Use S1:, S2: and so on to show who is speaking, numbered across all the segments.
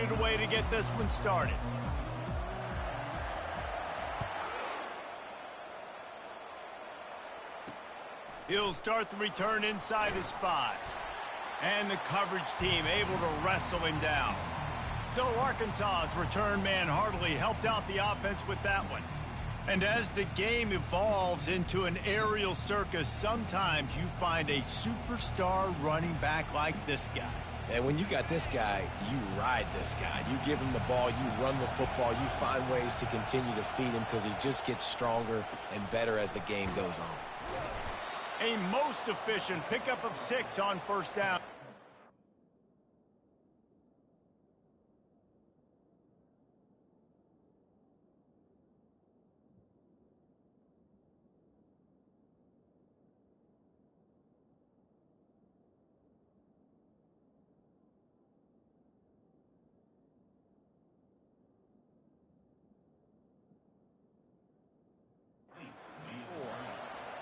S1: booted away to get this one started. He'll start the return inside his 5. And the coverage team able to wrestle him down. So Arkansas's return man hardly helped out the offense with that one. And as the game evolves into an aerial circus, sometimes you find a superstar running back like this guy.
S2: And when you got this guy, you ride this guy. You give him the ball, you run the football, you find ways to continue to feed him because he just gets stronger and better as the game goes on.
S1: A most efficient pickup of 6 on first down.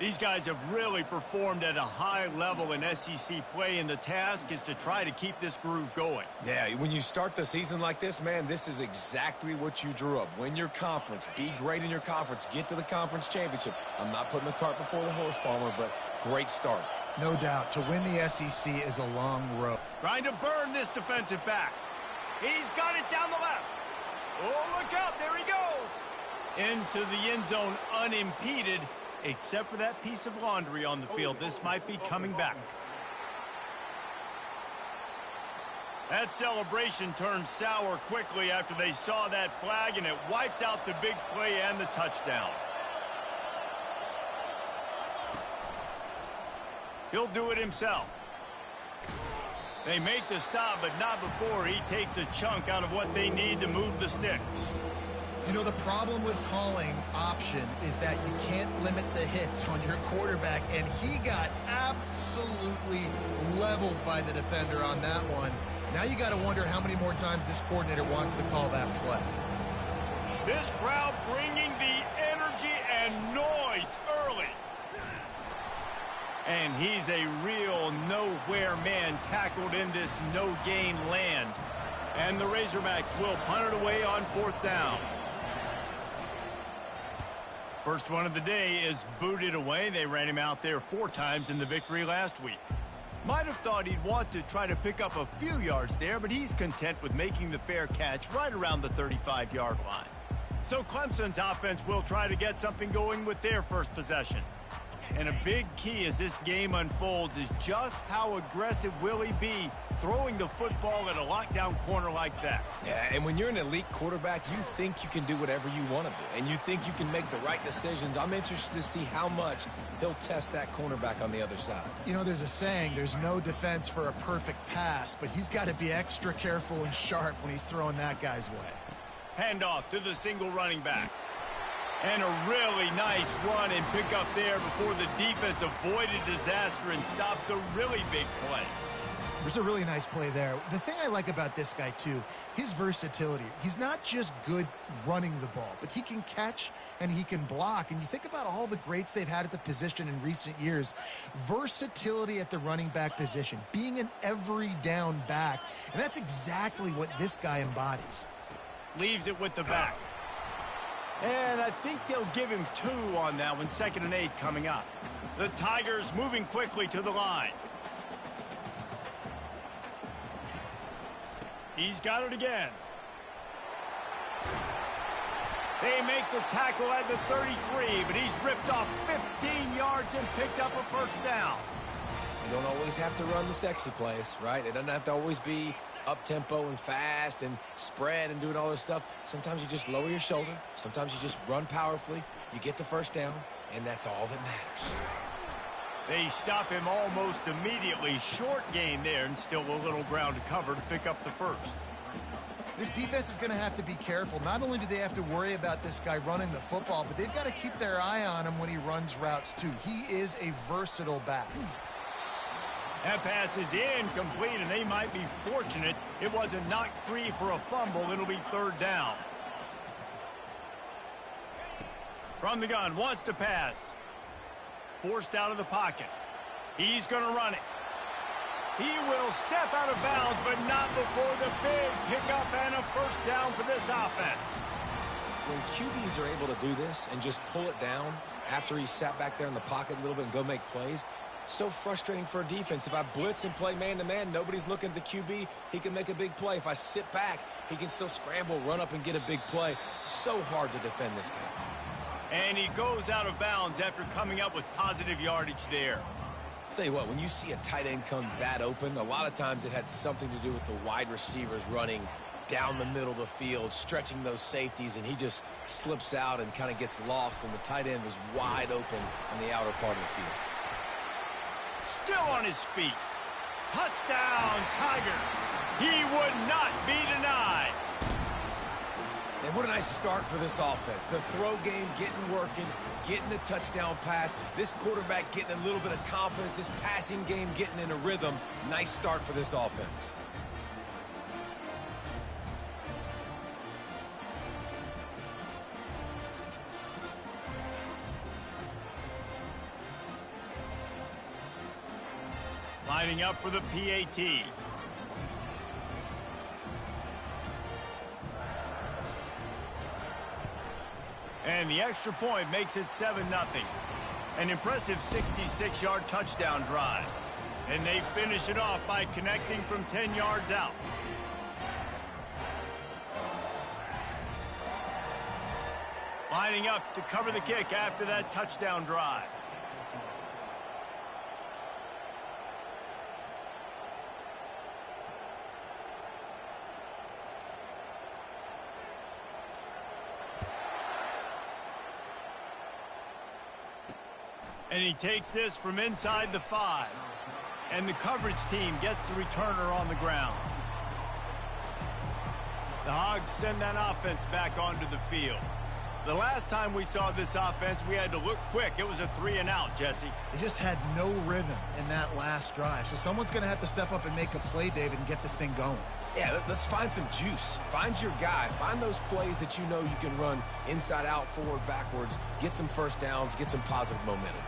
S1: These guys have really performed at a high level in SEC play, and the task is to try to keep this groove going.
S2: Yeah, when you start the season like this, man, this is exactly what you drew up. Win your conference. Be great in your conference. Get to the conference championship. I'm not putting the cart before the horse, Palmer, but great start.
S3: No doubt. To win the SEC is a long road.
S1: Trying to burn this defensive back. He's got it down the left. Oh, look out. There he goes. Into the end zone unimpeded. Except for that piece of laundry on the field, this might be coming back. That celebration turned sour quickly after they saw that flag, and it wiped out the big play and the touchdown. He'll do it himself. They make the stop, but not before he takes a chunk out of what they need to move the sticks.
S3: You know, the problem with calling option is that you can't limit the hits on your quarterback, and he got absolutely leveled by the defender on that one. Now you got to wonder how many more times this coordinator wants to call that play.
S1: This crowd bringing the energy and noise early. And he's a real nowhere man tackled in this no-gain land. And the Razorbacks will punt it away on 4th down. First one of the day is booted away. They ran him out there 4 times in the victory last week. Might have thought he'd want to try to pick up a few yards there, but he's content with making the fair catch right around the 35-yard line. So Clemson's offense will try to get something going with their first possession. And a big key as this game unfolds is just how aggressive will he be throwing the football at a lockdown corner like that.
S2: Yeah, and when you're an elite quarterback, you think you can do whatever you want to do, and you think you can make the right decisions. I'm interested to see how much he'll test that cornerback on the other side.
S3: You know, there's a saying, there's no defense for a perfect pass, but he's got to be extra careful and sharp when he's throwing that guy's way.
S1: Handoff to the single running back. And a really nice run and pick up there before the defense avoided disaster and stopped the really big play.
S3: There's a really nice play there. The thing I like about this guy, too, his versatility. He's not just good running the ball, but he can catch and he can block. And you think about all the greats they've had at the position in recent years. Versatility at the running back position, being an every down back. And that's exactly what this guy embodies.
S1: Leaves it with the back. And I think they'll give him 2 on that one, 2nd and 8 coming up. The Tigers moving quickly to the line. He's got it again. They make the tackle at the 33, but he's ripped off 15 yards and picked up a first down.
S2: You don't always have to run the sexy plays, right? It doesn't have to always be up-tempo and fast and spread and doing all this stuff. Sometimes you just lower your shoulder. Sometimes you just run powerfully. You get the first down, and that's all that matters.
S1: They stop him almost immediately. Short gain there, and still a little ground to cover to pick up the first.
S3: This defense is going to have to be careful. Not only do they have to worry about this guy running the football, but they've got to keep their eye on him when he runs routes, too. He is a versatile back.
S1: That pass is incomplete, and they might be fortunate it wasn't knocked free for a fumble. It'll be 3rd down. From the gun, wants to pass. Forced out of the pocket. He's going to run it. He will step out of bounds, but not before the big pickup and a first down for this offense.
S2: When QBs are able to do this and just pull it down after he sat back there in the pocket a little bit and go make plays, so frustrating for a defense. If I blitz and play man-to-man, nobody's looking at the QB, he can make a big play. If I sit back, he can still scramble, run up, and get a big play. So hard to defend this guy.
S1: And he goes out of bounds after coming up with positive yardage there.
S2: Tell you what, when you see a tight end come that open, a lot of times it had something to do with the wide receivers running down the middle of the field, stretching those safeties, and he just slips out and kind of gets lost, and the tight end was wide open on the outer part of the field.
S1: Still on his feet. Touchdown, Tigers. He would not be denied.
S2: And what a nice start for this offense. The throw game getting working, getting the touchdown pass. This quarterback getting a little bit of confidence. This passing game getting in a rhythm. Nice start for this offense.
S1: Lining up for the PAT. And the extra point makes it 7-0. An impressive 66-yard touchdown drive. And they finish it off by connecting from 10 yards out. Lining up to cover the kick after that touchdown drive. And he takes this from inside the 5. And the coverage team gets the returner on the ground. The Hogs send that offense back onto the field. The last time we saw this offense, we had to look quick. It was a 3-and-out, Jesse.
S3: They just had no rhythm in that last drive. So someone's going to have to step up and make a play, David, and get this thing going.
S2: Yeah, let's find some juice. Find your guy. Find those plays that you know you can run inside out, forward, backwards. Get some first downs. Get some positive momentum.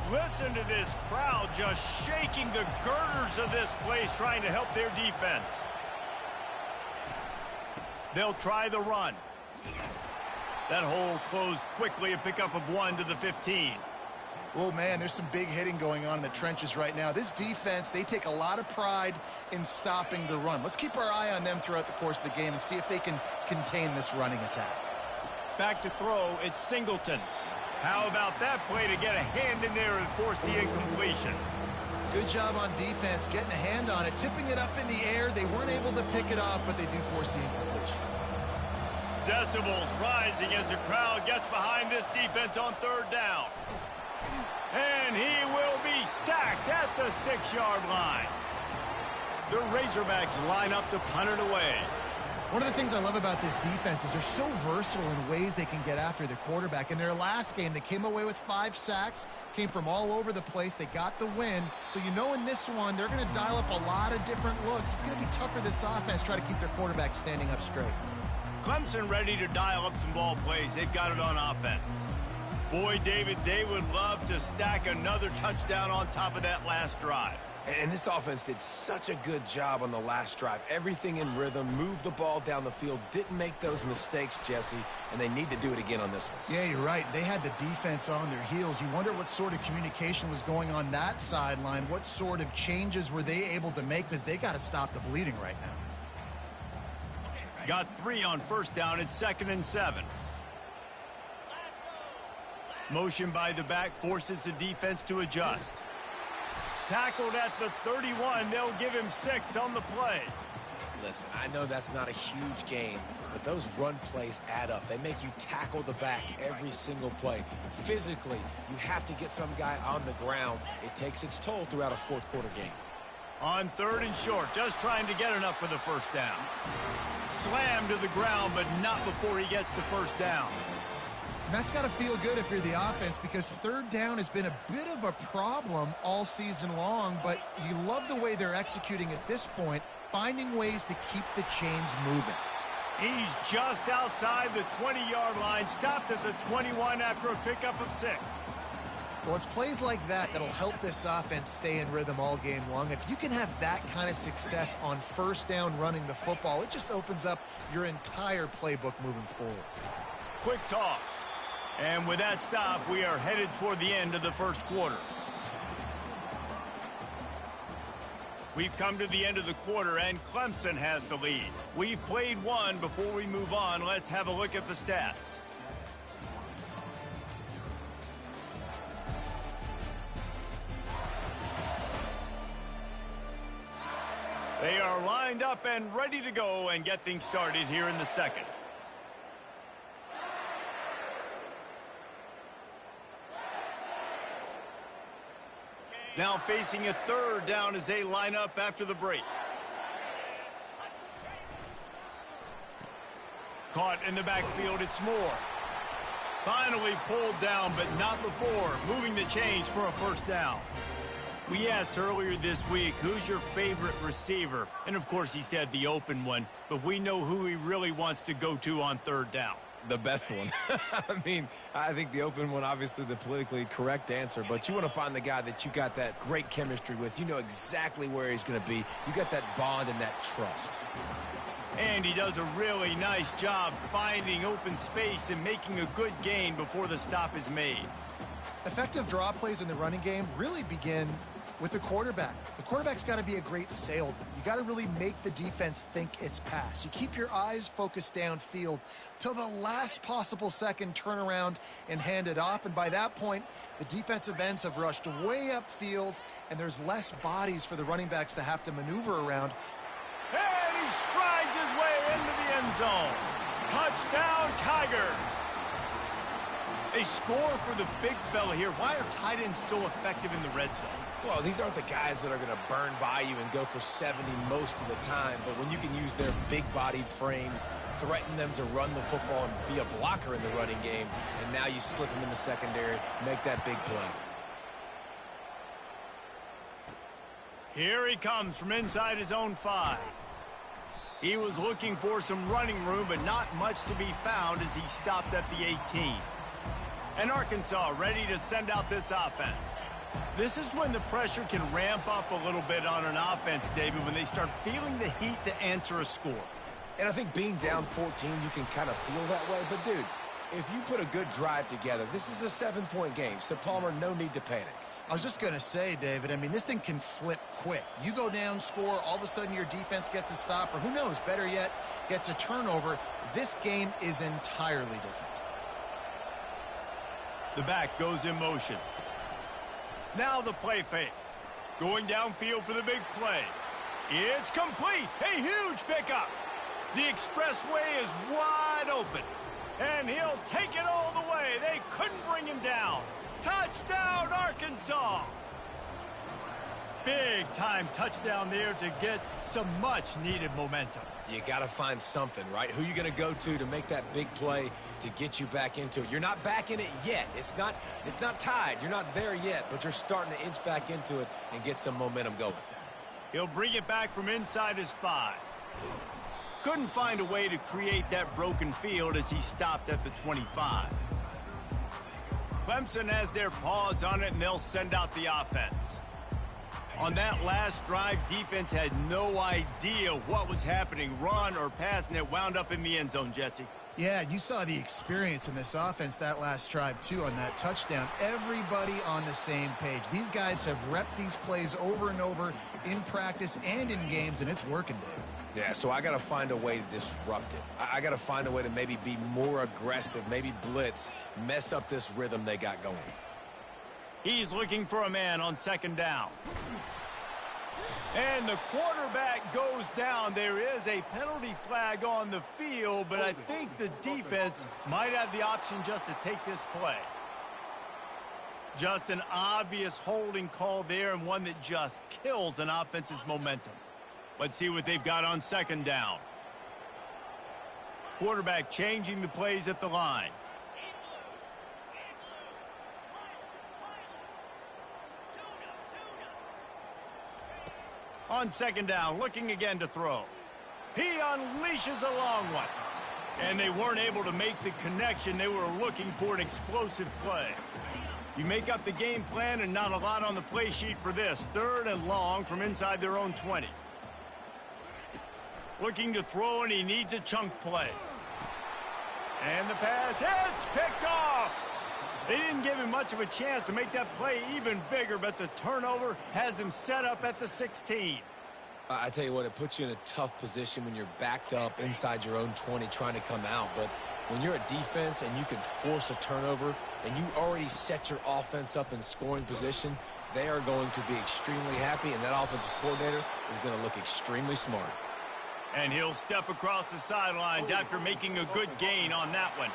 S1: Listen to this crowd just shaking the girders of this place, trying to help their defense. They'll try the run. That hole closed quickly, a pickup of 1 to the 15.
S3: Oh, man, there's some big hitting going on in the trenches right now. This defense, they take a lot of pride in stopping the run. Let's keep our eye on them throughout the course of the game and see if they can contain this running attack.
S1: Back to throw, it's Singleton. How about that play to get a hand in there and force the incompletion?
S3: Good job on defense, getting a hand on it, tipping it up in the air. They weren't able to pick it off, but they do force the incompletion.
S1: Decibels rising as the crowd gets behind this defense on 3rd down. And he will be sacked at the 6-yard line. The Razorbacks line up to punt it away.
S3: One of the things I love about this defense is they're so versatile in ways they can get after the quarterback. In their last game, they came away with 5 sacks, came from all over the place. They got the win. So you know in this one, they're going to dial up a lot of different looks. It's going to be tough for this offense, try to keep their quarterback standing up straight.
S1: Clemson ready to dial up some ball plays. They've got it on offense. Boy, David, they would love to stack another touchdown on top of that last drive.
S2: And this offense did such a good job on the last drive. Everything in rhythm, moved the ball down the field, didn't make those mistakes, Jesse, and they need to do it again on this one.
S3: Yeah, you're right. They had the defense on their heels. You wonder what sort of communication was going on that sideline. What sort of changes were they able to make, because they got to stop the bleeding right now.
S1: Got 3 on 1st down. It's 2nd and 7. Motion by the back forces the defense to adjust. Tackled at the 31. They'll give him 6 on the play.
S2: Listen, I know that's not a huge game, but those run plays add up. They make you tackle the back every single play. Physically, you have to get some guy on the ground. It takes its toll throughout a 4th quarter game.
S1: On 3rd and short, just trying to get enough for the 1st down. Slammed to the ground, but not before he gets the 1st down.
S3: And that's got to feel good if you're the offense, because 3rd down has been a bit of a problem all season long, but you love the way they're executing at this point, finding ways to keep the chains moving.
S1: He's just outside the 20-yard line, stopped at the 21 after a pickup of 6.
S3: Well, it's plays like that that'll help this offense stay in rhythm all game long. If you can have that kind of success on first down running the football, it just opens up your entire playbook moving forward.
S1: Quick toss. And with that stop, we are headed toward the end of the first quarter. We've come to the end of the quarter, and Clemson has the lead. We've played one. Before we move on, let's have a look at the stats. They are lined up and ready to go and get things started here in the second. Now facing a third down as they line up after the break. Caught in the backfield, it's Moore. Finally pulled down, but not before. Moving the chains for a first down. We asked earlier this week, who's your favorite receiver? And of course he said the open one, but we know who he really wants to go to on third down.
S2: The best one. I mean, I think the open one, obviously the politically correct answer, but you want to find the guy that you got that great chemistry with. You know exactly where he's going to be. You got that bond and that trust.
S1: And he does a really nice job finding open space and making a good gain before the stop is made.
S3: Effective draw plays in the running game really begin with the quarterback. The quarterback's got to be a great salesman. You got to really make the defense think it's pass. You keep your eyes focused downfield till the last possible second, turn around and hand it off. And by that point, the defensive ends have rushed way upfield, and there's less bodies for the running backs to have to maneuver around.
S1: And he strides his way into the end zone. Touchdown, Tigers. A score for the big fella here. Why are tight ends so effective in the red zone?
S2: Well, these aren't the guys that are going to burn by you and go for 70 most of the time, but when you can use their big-bodied frames, threaten them to run the football and be a blocker in the running game, and now you slip them in the secondary, make that big play.
S1: Here he comes from inside his own 5. He was looking for some running room, but not much to be found as he stopped at the 18. And Arkansas ready to send out this offense. This is when the pressure can ramp up a little bit on an offense, David, when they start feeling the heat to answer a score.
S2: And I think being down 14, you can kind of feel that way. But, dude, if you put a good drive together, this is a 7-point game. So, Palmer, no need to panic.
S3: I was just going to say, David, I mean, this thing can flip quick. You go down, score, all of a sudden your defense gets a stop, or who knows, better yet, gets a turnover. This game is entirely different.
S1: The back goes in motion. Now the play fake. Going downfield for the big play. It's complete. A huge pickup. The expressway is wide open. And he'll take it all the way. They couldn't bring him down. Touchdown, Arkansas! Big-time touchdown there to get some much-needed momentum.
S2: You got to find something, right? Who you going to go to make that big play to get you back into it? You're not back in it yet. It's not tied. You're not there yet, but you're starting to inch back into it and get some momentum going.
S1: He'll bring it back from inside his 5. Couldn't find a way to create that broken field as he stopped at the 25. Clemson has their paws on it, and they'll send out the offense. On that last drive, defense had no idea what was happening, run or pass, and it wound up in the end zone, Jesse.
S3: Yeah, you saw the experience in this offense that last drive, too, on that touchdown. Everybody on the same page. These guys have repped these plays over and over in practice and in games, and it's working, Dave.
S2: Yeah, so I got to find a way to disrupt it. I got to find a way to maybe be more aggressive, maybe blitz, mess up this rhythm they got going.
S1: He's looking for a man on second down. And the quarterback goes down. There is a penalty flag on the field, but I think the defense might have the option just to take this play. Just an obvious holding call there, and one that just kills an offense's momentum. Let's see what they've got on second down. Quarterback changing the plays at the line. On second down, looking again to throw. He unleashes a long one. And they weren't able to make the connection. They were looking for an explosive play. You make up the game plan and not a lot on the play sheet for this. 3rd and long from inside their own 20. Looking to throw, and he needs a chunk play. And the pass hits, picked off. They didn't give him much of a chance to make that play even bigger, but the turnover has him set up at the 16.
S2: I tell you what, it puts you in a tough position when you're backed up inside your own 20 trying to come out. But when you're a defense and you can force a turnover and you already set your offense up in scoring position, they are going to be extremely happy, and that offensive coordinator is going to look extremely smart.
S1: And he'll step across the sidelines after making a good gain on that one.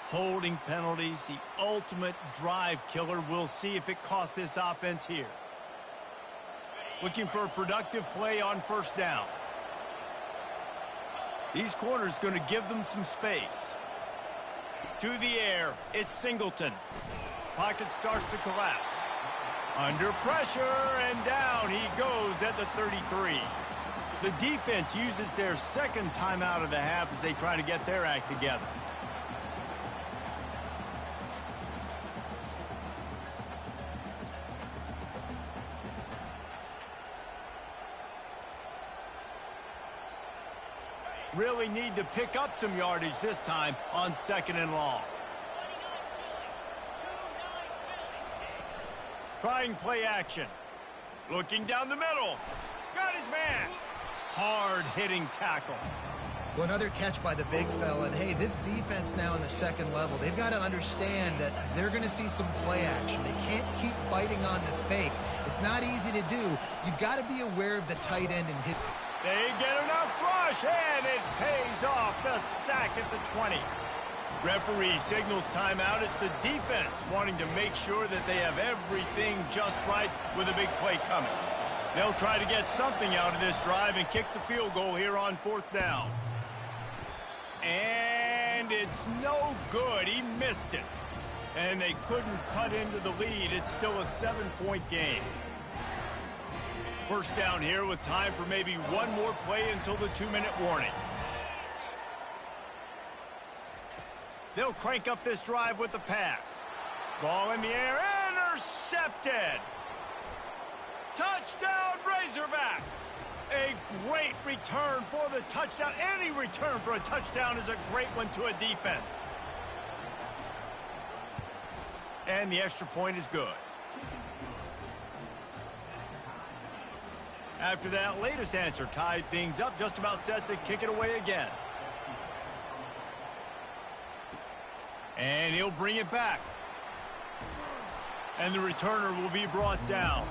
S1: Holding penalties, the ultimate drive killer. We'll see if it costs this offense here. Looking for a productive play on 1st down. These corners going to give them some space. To the air, it's Singleton. Pocket starts to collapse. Under pressure, and down he goes at the 33. The defense uses their 2nd timeout of the half as they try to get their act together. Really need to pick up some yardage this time on 2nd and long. Trying play action. Looking down the middle. Got his man. Hard-hitting tackle.
S3: Well, another catch by the big fella. And, hey, this defense now in the 2nd level, they've got to understand that they're going to see some play action. They can't keep biting on the fake. It's not easy to do. You've got to be aware of the tight end and hit.
S1: They get enough rush, and it pays off. The sack at the 20. Referee signals timeout. It's the defense wanting to make sure that they have everything just right with a big play coming. They'll try to get something out of this drive and kick the field goal here on 4th down. And it's no good. He missed it. And they couldn't cut into the lead. It's still a 7-point game. 1st down here with time for maybe one more play until the 2-minute warning. They'll crank up this drive with the pass. Ball in the air, intercepted. Touchdown, Razorbacks. A great return for the touchdown. Any return for a touchdown is a great one to a defense. And the extra point is good. After that latest answer tied things up, just about set to kick it away again. And he'll bring it back. And the returner will be brought down.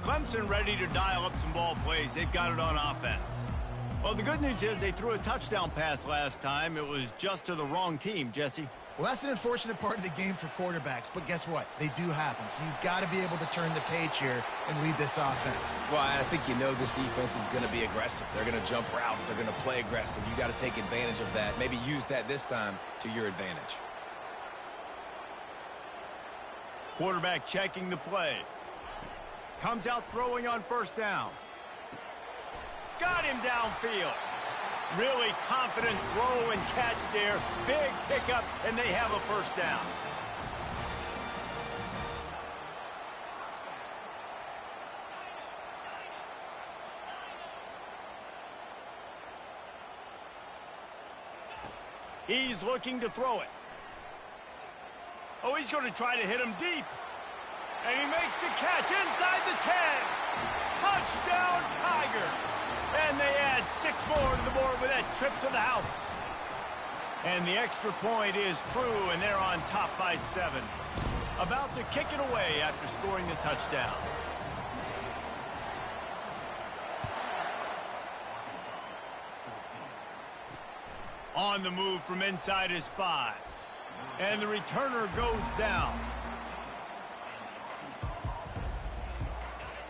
S1: Clemson ready to dial up some ball plays. They've got it on offense. Well, the good news is they threw a touchdown pass last time. It was just to the wrong team, Jesse.
S3: Well, that's an unfortunate part of the game for quarterbacks, but guess what? They do happen. So you've got to be able to turn the page here and lead this offense.
S2: Well, I think you know this defense is going to be aggressive. They're going to jump routes. They're going to play aggressive. You got to take advantage of that. Maybe use that this time to your advantage.
S1: Quarterback checking the play. Comes out throwing on 1st down. Got him downfield. Really confident throw and catch there. Big pickup, and they have a 1st down. He's looking to throw it. Oh, he's going to try to hit him deep. And he makes the catch inside the 10. Touchdown, Tigers. And they add 6 more to the board with that trip to the house. And the extra point is true, and they're on top by 7. About to kick it away after scoring the touchdown. On the move from inside his 5. And the returner goes down.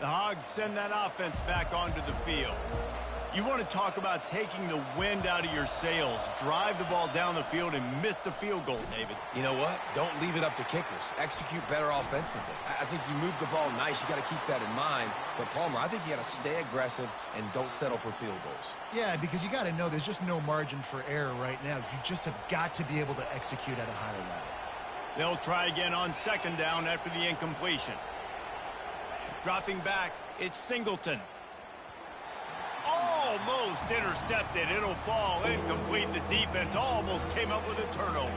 S1: The Hogs send that offense back onto the field. You want to talk about taking the wind out of your sails. Drive the ball down the field and miss the field goal, David.
S2: You know what? Don't leave it up to kickers. Execute better offensively. I think you move the ball nice. You got to keep that in mind. But, Palmer, I think you got to stay aggressive and don't settle for field goals.
S3: Yeah, because you got to know there's just no margin for error right now. You just have got to be able to execute at a higher level.
S1: They'll try again on second down after the incompletion. Dropping back, it's Singleton. Almost intercepted. It'll fall incomplete. The defense almost came up with a turnover.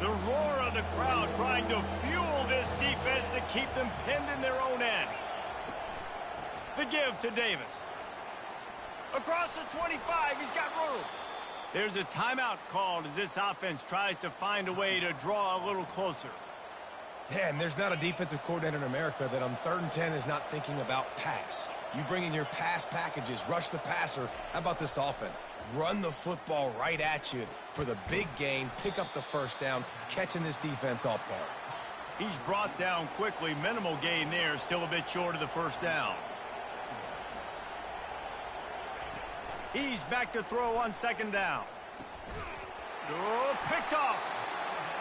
S1: The roar of the crowd trying to fuel this defense to keep them pinned in their own end. The give to Davis. Across the 25, he's got room. There's a timeout called as this offense tries to find a way to draw a little closer.
S2: Yeah, and there's not a defensive coordinator in America that on 3rd and 10 is not thinking about pass. You bring in your pass packages, rush the passer. How about this offense? Run the football right at you for the big gain, pick up the first down, catching this defense off guard.
S1: He's brought down quickly. Minimal gain there, still a bit short of the first down. He's back to throw on second down. Oh, picked off.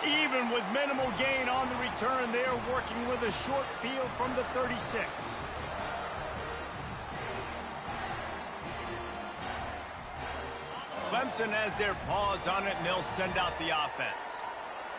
S1: Even with minimal gain on the return, they're working with a short field from the 36. Clemson has their paws on it, and they'll send out the offense.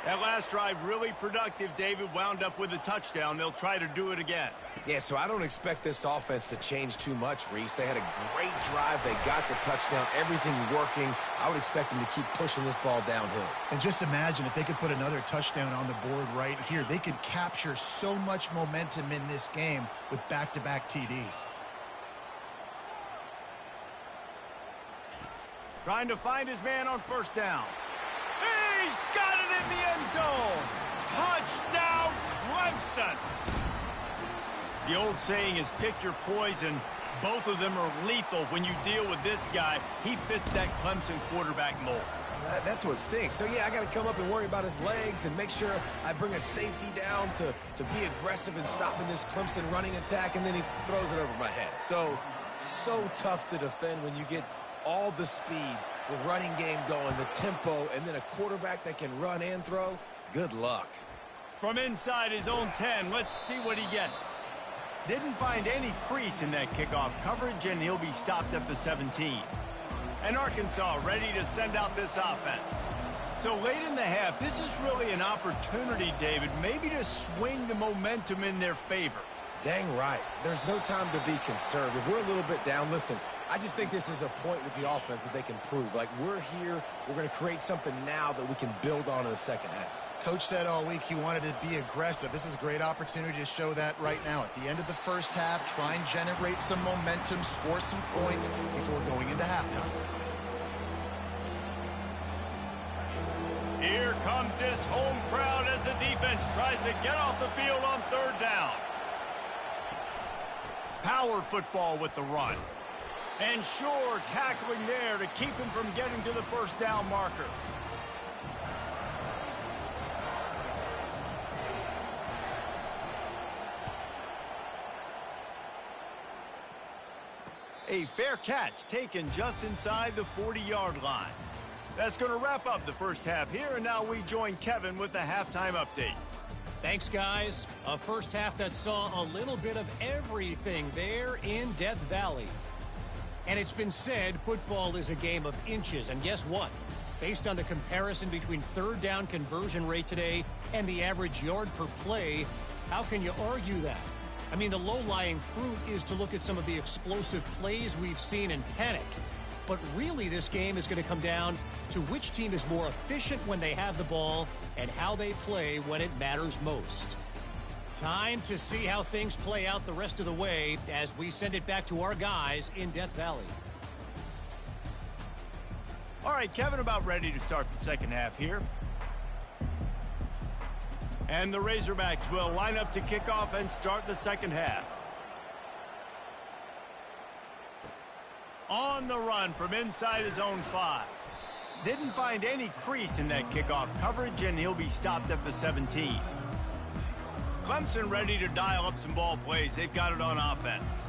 S1: That last drive really productive. David wound up with a touchdown. They'll try to do it again.
S2: Yeah, so I don't expect this offense to change too much, Reese. They had a great drive. They got the touchdown. Everything working. I would expect them to keep pushing this ball downhill.
S3: And just imagine if they could put another touchdown on the board right here. They could capture so much momentum in this game with back-to-back TDs.
S1: Trying to find his man on first down. He's got it in the end zone. Touchdown, Clemson. The old saying is pick your poison. Both of them are lethal when you deal with this guy. He fits that Clemson quarterback mold.
S2: That's what stinks. So, yeah, I got to come up and worry about his legs and make sure I bring a safety down to be aggressive in stopping this Clemson running attack, and then he throws it over my head. So tough to defend when you get all the speed, the running game going, the tempo, and then a quarterback that can run and throw. Good luck.
S1: From inside his own 10, let's see what he gets. Didn't find any crease in that kickoff coverage, and he'll be stopped at the 17. And Arkansas ready to send out this offense. So late in the half, this is really an opportunity, David, maybe to swing the momentum in their favor.
S2: Dang right. There's no time to be conservative. We're a little bit down. Listen, I just think this is a point with the offense that they can prove. Like, we're here, we're going to create something now that we can build on in the second half.
S3: Coach said all week he wanted to be aggressive. This is a great opportunity to show that right now. At the end of the first half, try and generate some momentum, score some points before going into halftime.
S1: Here comes this home crowd as the defense tries to get off the field on third down. Power football with the run. And sure, tackling there to keep him from getting to the first down marker. A fair catch taken just inside the 40-yard line. That's going to wrap up the first half here, and now we join Kevin with the halftime update.
S4: Thanks, guys. A first half that saw a little bit of everything there in Death Valley. And it's been said football is a game of inches, and guess what? Based on the comparison between third down conversion rate today and the average yard per play, how can you argue that? I mean, the low-lying fruit is to look at some of the explosive plays we've seen and panic. But really, this game is going to come down to which team is more efficient when they have the ball and how they play when it matters most. Time to see how things play out the rest of the way as we send it back to our guys in Death Valley.
S1: All right, Kevin, about ready to start the second half here. And the Razorbacks will line up to kick off and start the second half. On the run from inside his own 5. Didn't find any crease in that kickoff coverage, and he'll be stopped at the 17. Clemson ready to dial up some ball plays. They've got it on offense.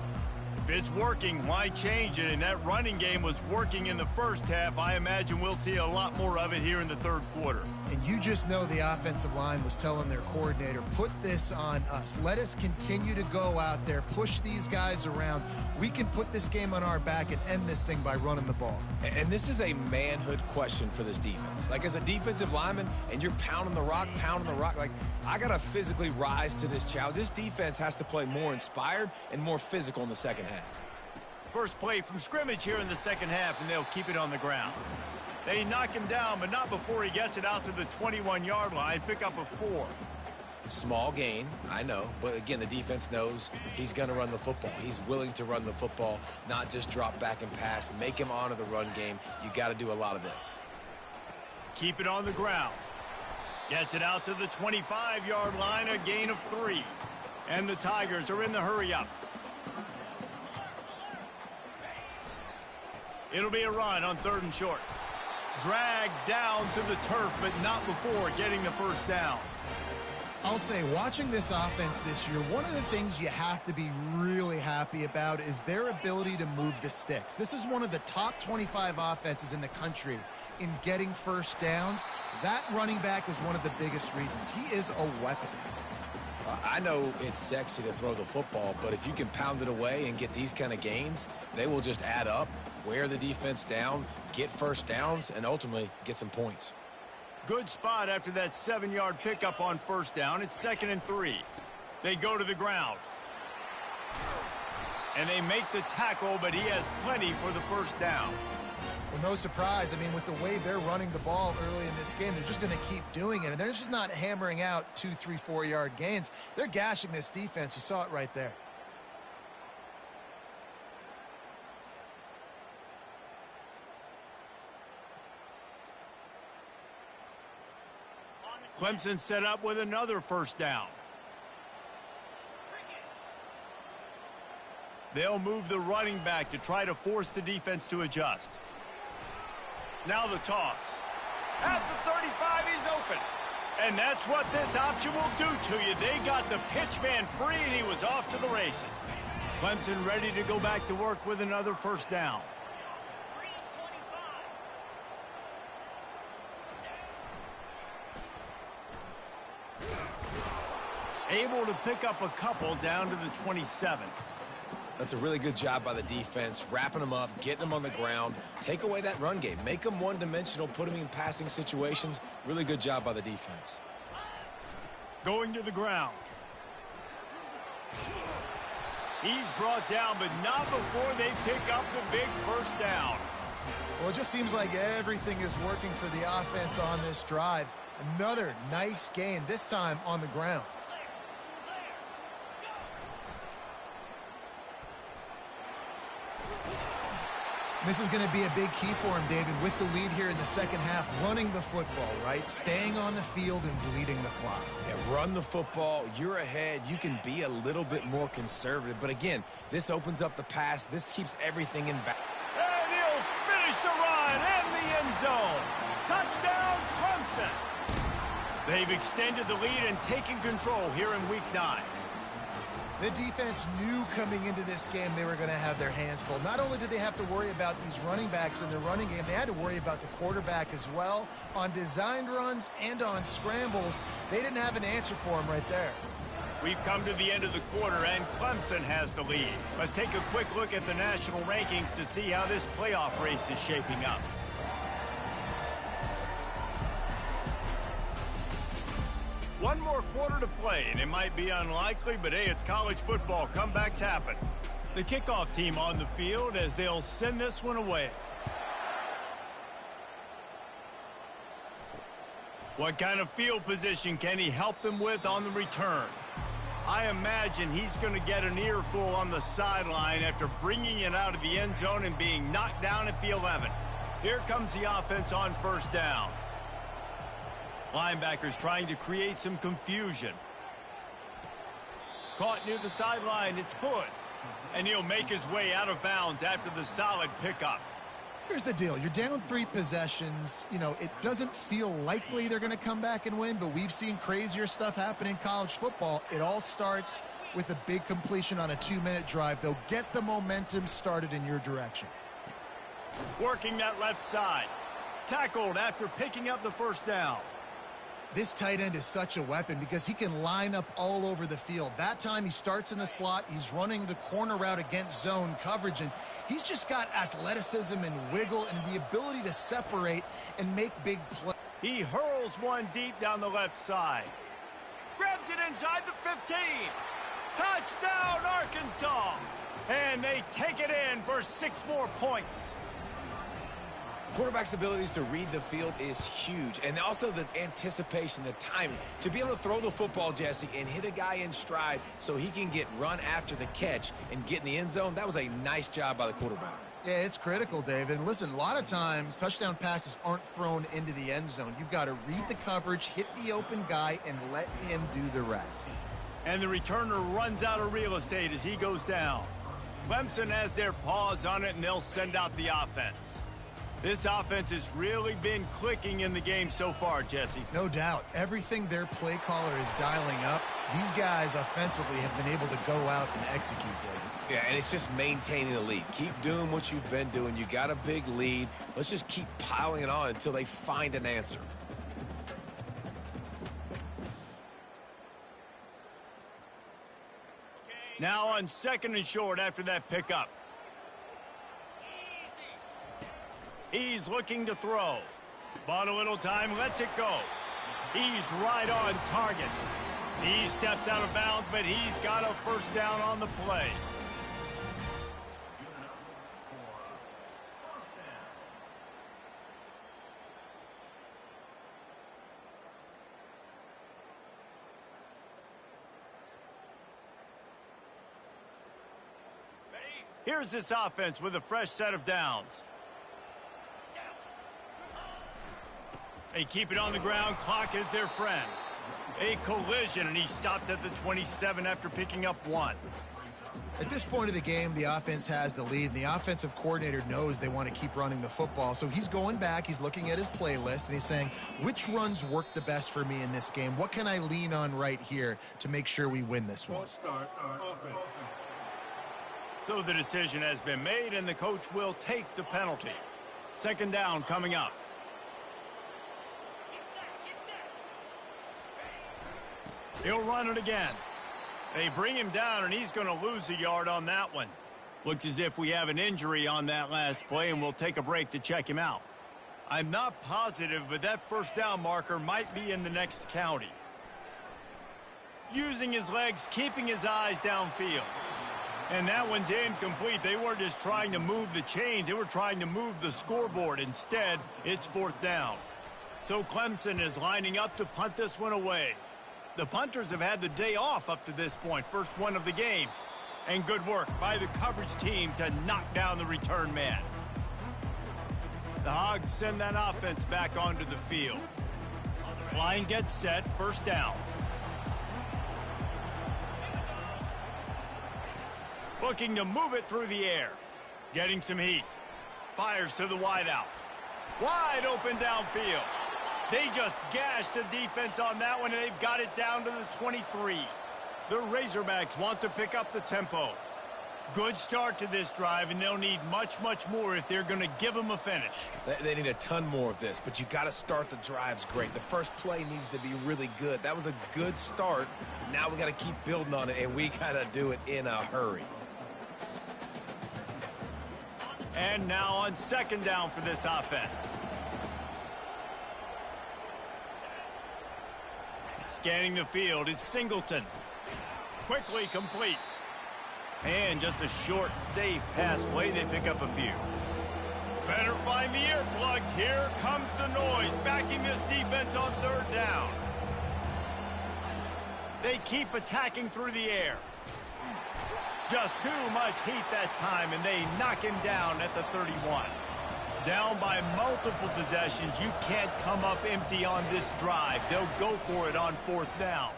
S1: If it's working, why change it? And that running game was working in the first half. I imagine we'll see a lot more of it here in the third quarter.
S3: And you just know the offensive line was telling their coordinator, put this on us. Let us continue to go out there, push these guys around. We can put this game on our back and end this thing by running the ball.
S2: And this is a manhood question for this defense. Like, as a defensive lineman, and you're pounding the rock, like, I got to physically rise to this challenge. This defense has to play more inspired and more physical in the second half.
S1: First play from scrimmage here in the second half, and they'll keep it on the ground. They knock him down, but not before he gets it out to the 21-yard line. Pick up a 4.
S2: Small gain, I know, but again, the defense knows he's going to run the football. He's willing to run the football, not just drop back and pass, make him honor the run game. You got to do a lot of this.
S1: Keep it on the ground. Gets it out to the 25-yard line, a gain of 3. And the Tigers are in the hurry-up. It'll be a run on 3rd and short. Dragged down to the turf, but not before getting the first down.
S3: I'll say, watching this offense this year, one of the things you have to be really happy about is their ability to move the sticks. This is one of the top 25 offenses in the country in getting first downs. That running back is one of the biggest reasons. He is a weapon.
S2: I know it's sexy to throw the football, but if you can pound it away and get these kind of gains, they will just add up, wear the defense down, get first downs, and ultimately get some points.
S1: Good spot after that 7-yard pickup on first down. It's 2nd and 3. They go to the ground. And they make the tackle, but he has plenty for the first down.
S3: Well, no surprise. I mean, with the way they're running the ball early in this game, they're just going to keep doing it. And they're just not hammering out 2, 3, 4-yard gains. They're gashing this defense. You saw it right there.
S1: Clemson set up with another first down. They'll move the running back to try to force the defense to adjust. Now the toss. At the 35, he's open. And that's what this option will do to you. They got the pitch man free, and he was off to the races. Clemson ready to go back to work with another first down. Able to pick up a couple down to the 27.
S2: That's a really good job by the defense, wrapping them up, getting them on the ground. Take away that run game. Make them one-dimensional, put them in passing situations. Really good job by the defense.
S1: Going to the ground. He's brought down, but not before they pick up the big first down.
S3: Well, it just seems like everything is working for the offense on this drive. Another nice gain, this time on the ground. This is going to be a big key for him, David, with the lead here in the second half, running the football, right? Staying on the field and bleeding the clock.
S2: Yeah, run the football. You're ahead. You can be a little bit more conservative. But again, this opens up the pass. This keeps everything in back.
S1: And he'll finish the run in the end zone. Touchdown, Clemson. They've extended the lead and taken control here in Week 9.
S3: The defense knew coming into this game they were going to have their hands full. Not only did they have to worry about these running backs in the running game, they had to worry about the quarterback as well. On designed runs and on scrambles, they didn't have an answer for him right there.
S1: We've come to the end of the quarter, and Clemson has the lead. Let's take a quick look at the national rankings to see how this playoff race is shaping up. One more quarter to play, and it might be unlikely, but hey, it's college football. Comebacks happen. The kickoff team on the field as they'll send this one away. What kind of field position can he help them with on the return? I imagine he's going to get an earful on the sideline after bringing it out of the end zone and being knocked down at the 11. Here comes the offense on first down. Linebackers trying to create some confusion. Caught near the sideline, it's Hood. And he'll make his way out of bounds after the solid pickup.
S3: Here's the deal. You're down 3 possessions. You know, it doesn't feel likely they're going to come back and win, but we've seen crazier stuff happen in college football. It all starts with a big completion on a 2-minute drive. They'll get the momentum started in your direction.
S1: Working that left side. Tackled after picking up the first down.
S3: This tight end is such a weapon because he can line up all over the field. That time he starts in the slot. He's running the corner route against zone coverage, and he's just got athleticism and wiggle and the ability to separate and make big plays.
S1: He hurls one deep down the left side. Grabs it inside the 15. Touchdown, Arkansas. And they take it in for 6 more points.
S2: Quarterback's abilities to read the field is huge, and also the anticipation, the timing. To be able to throw the football, Jesse, and hit a guy in stride so he can get run after the catch and get in the end zone, that was a nice job by the quarterback.
S3: Yeah, it's critical, David. And listen, a lot of times touchdown passes aren't thrown into the end zone. You've got to read the coverage, hit the open guy, and let him do the rest.
S1: And the returner runs out of real estate as he goes down. Clemson has their paws on it, and they'll send out the offense. This offense has really been clicking in the game so far, Jesse.
S3: No doubt. Everything their play caller is dialing up, these guys offensively have been able to go out and execute, David.
S2: Yeah, and it's just maintaining the lead. Keep doing what you've been doing. You got a big lead. Let's just keep piling it on until they find an answer.
S1: Now on 2nd and short after that pickup. He's looking to throw. Bought a little time, lets it go. He's right on target. He steps out of bounds, but he's got a first down on the play. Here's this offense with a fresh set of downs. They keep it on the ground. Clock is their friend. A collision, and he stopped at the 27 after picking up 1.
S3: At this point of the game, the offense has the lead, and the offensive coordinator knows they want to keep running the football. So he's going back, he's looking at his playlist, and he's saying, which runs work the best for me in this game? What can I lean on right here to make sure we win this one?
S1: So the decision has been made, and the coach will take the penalty. 2nd down coming up. He'll run it again. They bring him down, and he's going to lose a yard on that one. Looks as if we have an injury on that last play, and we'll take a break to check him out. I'm not positive, but that first down marker might be in the next county. Using his legs, keeping his eyes downfield. And that one's incomplete. They weren't just trying to move the chains. They were trying to move the scoreboard. Instead, it's 4th down. So Clemson is lining up to punt this one away. The punters have had the day off up to this point, first one of the game. And good work by the coverage team to knock down the return man. The Hogs send that offense back onto the field. Line gets set, 1st down. Looking to move it through the air. Getting some heat. Fires to the wideout. Wide open downfield. They just gashed the defense on that one, and they've got it down to the 23. The Razorbacks want to pick up the tempo. Good start to this drive, and they'll need much, much more if they're going to give them a finish.
S2: They need a ton more of this, but you got to start the drives great. The first play needs to be really good. That was a good start. Now we got to keep building on it, and we got to do it in a hurry.
S1: And now on 2nd down for this offense. Scanning the field, it's Singleton. Quickly complete. And just a short, safe pass play. They pick up a few. Better find the earplugs. Here comes the noise, backing this defense on 3rd down. They keep attacking through the air. Just too much heat that time, and they knock him down at the 31. Down by multiple possessions. You can't come up empty on this drive. They'll go for it on 4th down.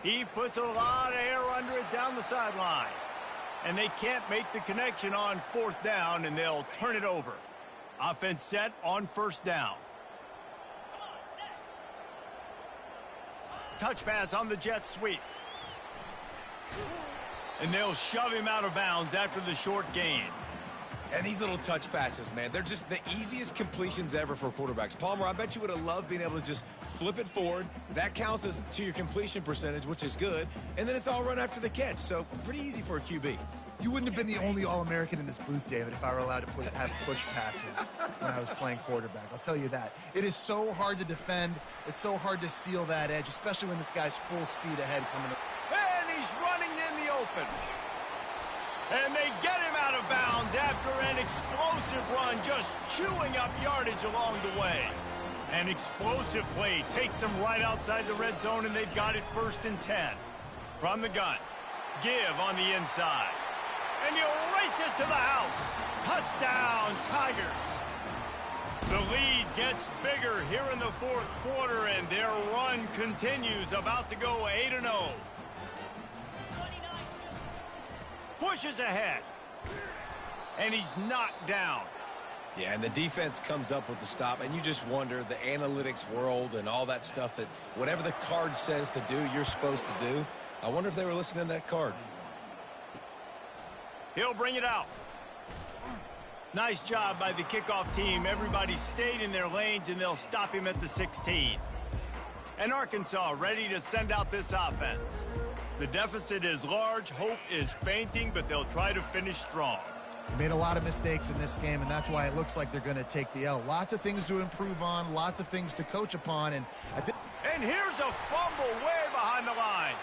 S1: He puts a lot of air under it down the sideline. And they can't make the connection on 4th down, and they'll turn it over. Offense set on 1st down. Touch pass on the jet sweep. And they'll shove him out of bounds after the short gain.
S2: And these little touch passes, man, they're just the easiest completions ever for quarterbacks. Palmer, I bet you would have loved being able to just flip it forward. That counts as to your completion percentage, which is good. And then it's all run after the catch. So pretty easy for a QB.
S3: You wouldn't have been the only All-American in this booth, David, if I were allowed to have push passes when I was playing quarterback. I'll tell you that. It is so hard to defend. It's so hard to seal that edge, especially when this guy's full speed ahead coming up.
S1: And he's running in the open. And they get him out of bounds after an explosive run, just chewing up yardage along the way. An explosive play takes them right outside the red zone, and they've got it 1st and 10. From the gun, give on the inside. And you race it to the house. Touchdown, Tigers. The lead gets bigger here in the 4th quarter, and their run continues, about to go 8-0. Pushes ahead. And he's knocked down.
S2: Yeah, and the defense comes up with the stop, and you just wonder, the analytics world and all that stuff, that whatever the card says to do, you're supposed to do. I wonder if they were listening to that card.
S1: He'll bring it out. Nice job by the kickoff team. Everybody stayed in their lanes, and they'll stop him at the 16. And Arkansas ready to send out this offense. The deficit is large, hope is fainting, but they'll try to finish strong.
S3: They made a lot of mistakes in this game, and that's why it looks like they're going to take the L. Lots of things to improve on, lots of things to coach upon, and
S1: here's a fumble way behind the line.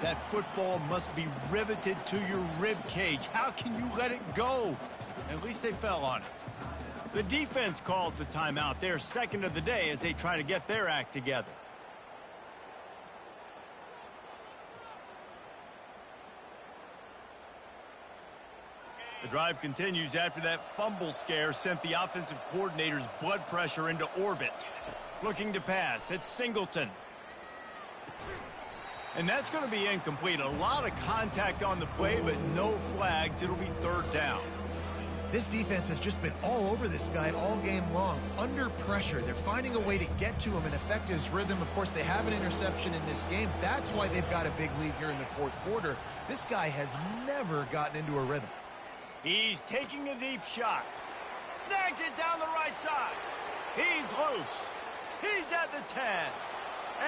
S1: That football must be riveted to your rib cage. How can you let it go? At least they fell on it. The defense calls the timeout, their 2nd of the day, as they try to get their act together. The drive continues after that fumble scare sent the offensive coordinator's blood pressure into orbit. Looking to pass, it's Singleton. And that's going to be incomplete. A lot of contact on the play, but no flags. It'll be 3rd down.
S3: this defense has just been all over this guy all game long. Under pressure, they're finding a way to get to him and affect his rhythm. Of course, they have an interception in this game. That's why they've got a big lead here in the fourth quarter. This guy has never gotten into a rhythm.
S1: He's taking a deep shot. Snags it down the right side. He's loose. He's at the 10.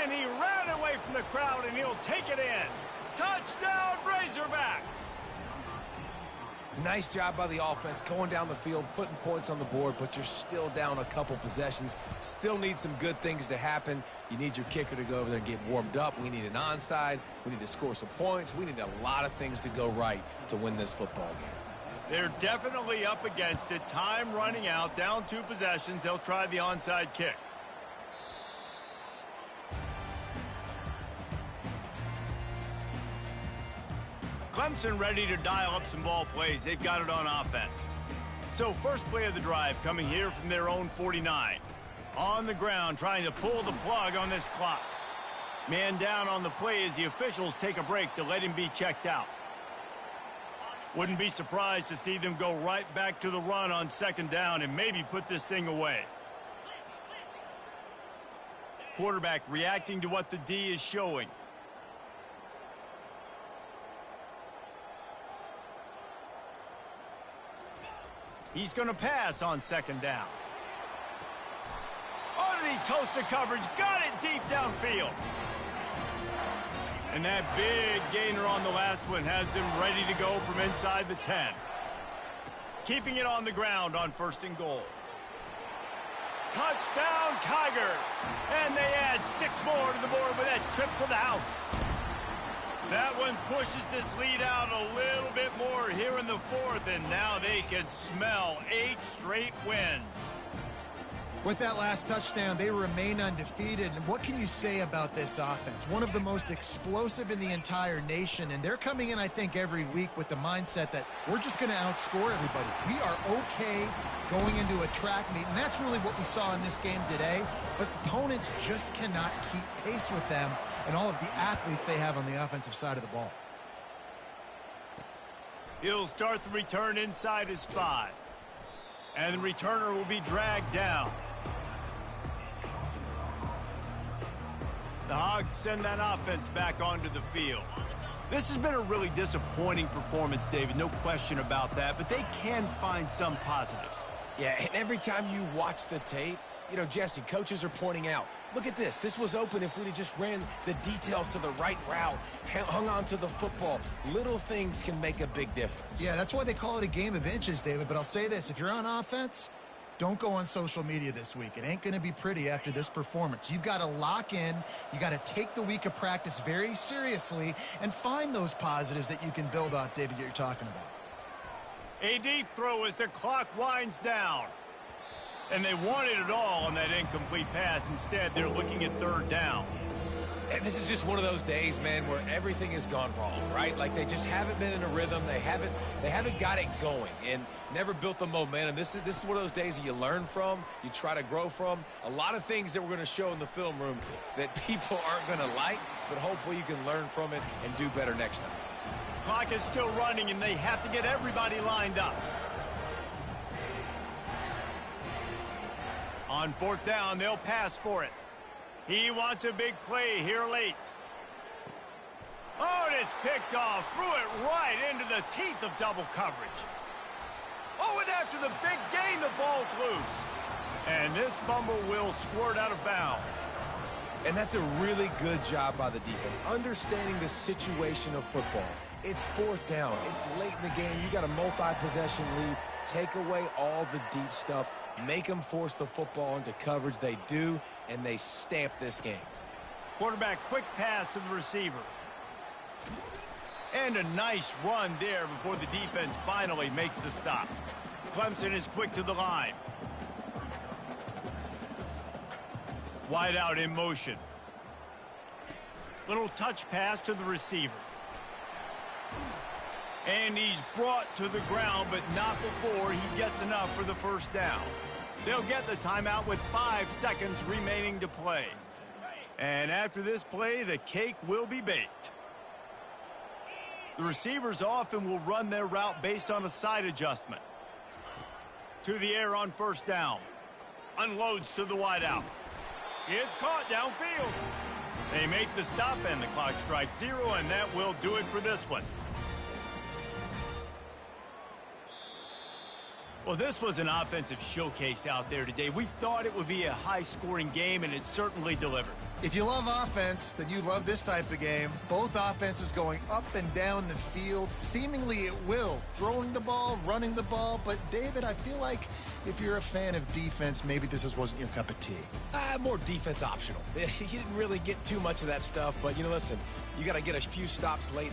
S1: And he ran away from the crowd, and he'll take it in. Touchdown, Razorbacks!
S2: Nice job by the offense going down the field, putting points on the board, but you're still down a couple possessions. Still need some good things to happen. You need your kicker to go over there and get warmed up. We need an onside. We need to score some points. We need a lot of things to go right to win this football game.
S1: They're definitely up against it. Time running out, down 2 possessions. They'll try the onside kick. Clemson ready to dial up some ball plays. They've got it on offense. So first play of the drive coming here from their own 49. On the ground trying to pull the plug on this clock. Man down on the play as the officials take a break to let him be checked out. Wouldn't be surprised to see them go right back to the run on 2nd down and maybe put this thing away. Quarterback reacting to what the D is showing. He's going to pass on 2nd down. Oh, did he toast the coverage? Got it deep downfield. And that big gainer on the last one has them ready to go from inside the 10. Keeping it on the ground on 1st and goal. Touchdown, Tigers! And they add 6 more to the board with that trip to the house. That one pushes this lead out a little bit more here in the 4th, and now they can smell 8 straight wins.
S3: With that last touchdown, they remain undefeated. And what can you say about this offense? One of the most explosive in the entire nation, and they're coming in, I think, every week with the mindset that we're just going to outscore everybody. We are okay going into a track meet, and that's really what we saw in this game today. But opponents just cannot keep pace with them and all of the athletes they have on the offensive side of the ball.
S1: He'll start the return inside his 5. And the returner will be dragged down. The Hogs send that offense back onto the field. This has been a really disappointing performance, David, no question about that, but they can find some positives.
S2: Yeah, and every time you watch the tape, you know, Jesse, coaches are pointing out, look at this. This was open if we'd have just ran the details to the right route, hung on to the football. Little things can make a big difference.
S3: Yeah, that's why they call it a game of inches, David. But I'll say this, if you're on offense, don't go on social media this week. It ain't going to be pretty after this performance. You've got to lock in. You got to take the week of practice very seriously and find those positives that you can build off, David, that you're talking about.
S1: A deep throw as the clock winds down. And they wanted it all on that incomplete pass. Instead, they're looking at third down.
S2: And this is just one of those days, man, where everything has gone wrong, right? Like they just haven't been in a rhythm. They haven't got it going and never built the momentum. This is one of those days that you learn from, you try to grow from. A lot of things that we're going to show in the film room that people aren't going to like, but hopefully you can learn from it and do better next time.
S1: Clock is still running, and they have to get everybody lined up. On fourth down, they'll pass for it. He wants a big play here late. Oh, and it's picked off. Threw it right into the teeth of double coverage. Oh, and after the big gain, the ball's loose. And this fumble will squirt out of bounds.
S2: And that's a really good job by the defense, understanding the situation of football. It's fourth down. It's late in the game. You got a multi-possession lead. Take away all the deep stuff. Make them force the football into coverage. They do, and they stamp this game.
S1: Quarterback quick pass to the receiver. And a nice run there before the defense finally makes the stop. Clemson is quick to the line. Wide out in motion. Little touch pass to the receiver. And he's brought to the ground, but not before he gets enough for the first down. They'll get the timeout with 5 seconds remaining to play. And after this play, the cake will be baked. The receivers often will run their route based on a side adjustment. To the air on first down. Unloads to the wideout. It's caught downfield. They make the stop, and the clock strikes 0, and that will do it for this one. Well, this was an offensive showcase out there today. We thought it would be a high-scoring game, and it certainly delivered.
S3: If you love offense, then you love this type of game. Both offenses going up and down the field, seemingly at will. Throwing the ball, running the ball. But, David, I feel like if you're a fan of defense, maybe this wasn't your cup of tea.
S2: More defense optional. You didn't really get too much of that stuff. But, listen, you got to get a few stops late in the